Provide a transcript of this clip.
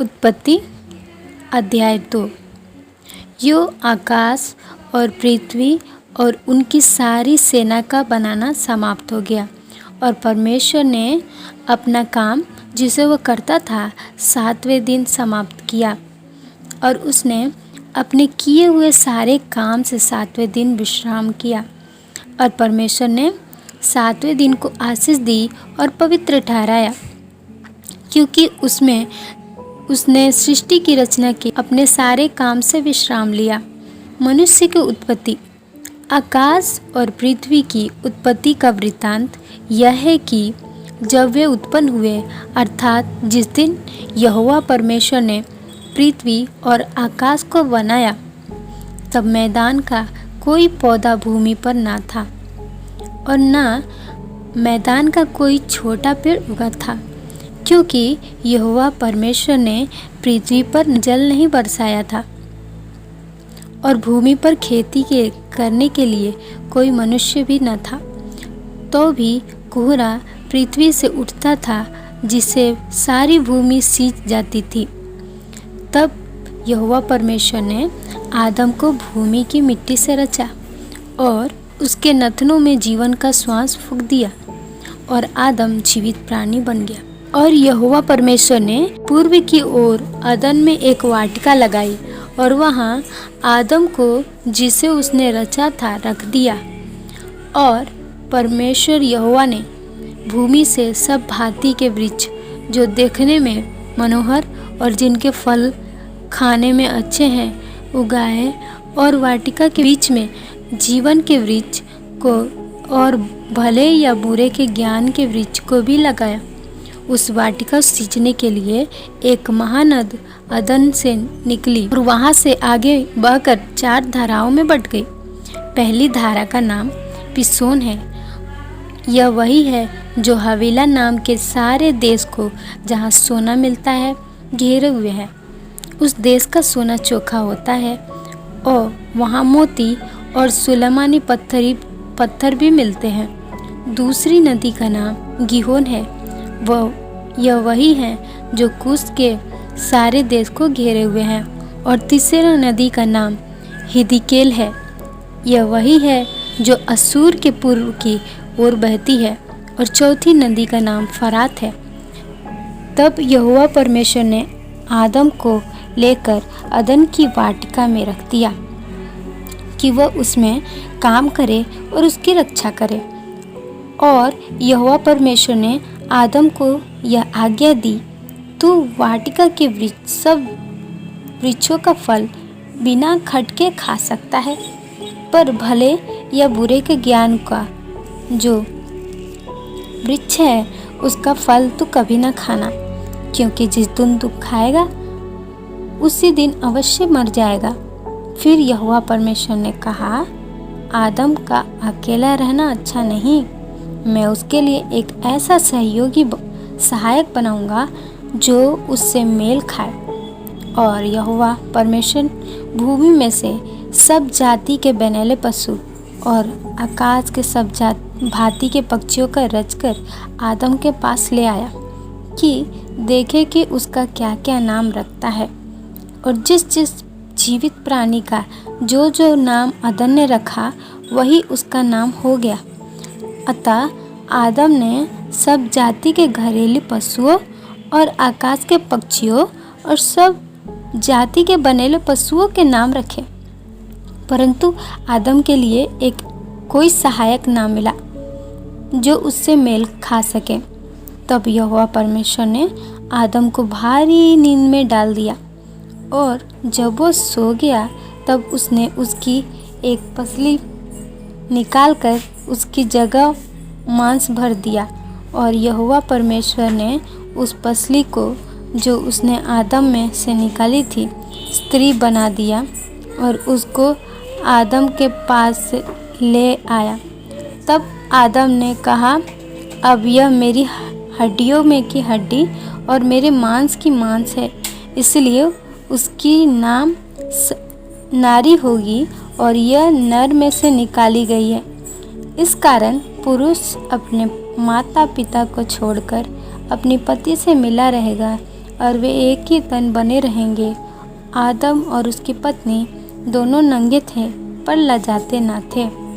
उत्पत्ति अध्याय 2। यो आकाश और पृथ्वी और उनकी सारी सेना का बनाना समाप्त हो गया और परमेश्वर ने अपना काम जिसे वह करता था 7वें दिन समाप्त किया। और उसने अपने किए हुए सारे काम से 7वें दिन विश्राम किया। और परमेश्वर ने 7वें दिन को आशीष दी और पवित्र ठहराया, क्योंकि उसमें उसने सृष्टि की रचना की, अपने सारे काम से विश्राम लिया। मनुष्य की उत्पत्ति। आकाश और पृथ्वी की उत्पत्ति का वृत्तांत यह है कि जब वे उत्पन्न हुए, अर्थात जिस दिन यहोवा परमेश्वर ने पृथ्वी और आकाश को बनाया, तब मैदान का कोई पौधा भूमि पर ना था और ना मैदान का कोई छोटा पेड़ उगा था, क्योंकि यहोवा परमेश्वर ने पृथ्वी पर जल नहीं बरसाया था और भूमि पर खेती करने के लिए कोई मनुष्य भी न था। तो भी कोहरा पृथ्वी से उठता था, जिससे सारी भूमि सींच जाती थी। तब यहोवा परमेश्वर ने आदम को भूमि की मिट्टी से रचा और उसके नथनों में जीवन का श्वास फूंक दिया और आदम जीवित प्राणी बन गया। और यहोवा परमेश्वर ने पूर्व की ओर अदन में एक वाटिका लगाई और वहाँ आदम को, जिसे उसने रचा था, रख दिया। और परमेश्वर यहोवा ने भूमि से सब भांति के वृक्ष जो देखने में मनोहर और जिनके फल खाने में अच्छे हैं उगाए, और वाटिका के बीच में जीवन के वृक्ष को और भले या बुरे के ज्ञान के वृक्ष को भी लगाया। उस वाटिका सींचने के लिए एक महानद अदन से निकली और वहाँ से आगे बहकर 4 धाराओं में बट गई। पहली धारा का नाम पिसोन है। यह वही है जो हवीला नाम के सारे देश को, जहाँ सोना मिलता है, घेरे हुए है। उस देश का सोना चोखा होता है और वहाँ मोती और सुलेमानी पत्थर भी मिलते हैं। दूसरी नदी का नाम गिहोन है। यह वही है जो कुश के सारे देश को घेरे हुए हैं। और तीसरा नदी का नाम हिदकेल है। यह वही है जो असूर के पूर्व की ओर बहती है। और चौथी नदी का नाम फरात है। तब यहोवा परमेश्वर ने आदम को लेकर अदन की वाटिका में रख दिया कि वह उसमें काम करे और उसकी रक्षा करे। और यहोवा परमेश्वर ने आदम को यह आज्ञा दी, तू वाटिका के सब वृक्षों का फल बिना खटके खा सकता है, पर भले या बुरे के ज्ञान का जो वृक्ष है उसका फल तू कभी ना खाना, क्योंकि जिस दिन तू खाएगा उसी दिन अवश्य मर जाएगा। फिर यहोवा परमेश्वर ने कहा, आदम का अकेला रहना अच्छा नहीं, मैं उसके लिए एक ऐसा सहयोगी सहायक बनाऊंगा जो उससे मेल खाए। और यहोवा परमेश्वर भूमि में से सब जाति के बनेले पशु और आकाश के सब भांति के पक्षियों का रचकर आदम के पास ले आया कि देखे कि उसका क्या क्या नाम रखता है। और जिस जिस जीवित प्राणी का जो जो नाम अदन ने रखा, वही उसका नाम हो गया। अतः आदम ने सब जाति के घरेलू पशुओं और आकाश के पक्षियों और सब जाति के बनेले पशुओं के नाम रखे, परंतु आदम के लिए एक कोई सहायक ना मिला जो उससे मेल खा सके। तब यहोवा परमेश्वर ने आदम को भारी नींद में डाल दिया और जब वो सो गया, तब उसने उसकी एक पसली निकालकर उसकी जगह मांस भर दिया। और यहोवा परमेश्वर ने उस पसली को जो उसने आदम में से निकाली थी स्त्री बना दिया और उसको आदम के पास ले आया। तब आदम ने कहा, अब यह मेरी हड्डियों में की हड्डी और मेरे मांस की मांस है, इसलिए उसकी नाम नारी होगी और यह नर में से निकाली गई है। इस कारण पुरुष अपने माता पिता को छोड़कर अपनी पति से मिला रहेगा और वे एक ही तन बने रहेंगे। आदम और उसकी पत्नी दोनों नंगे थे पर लजाते न थे।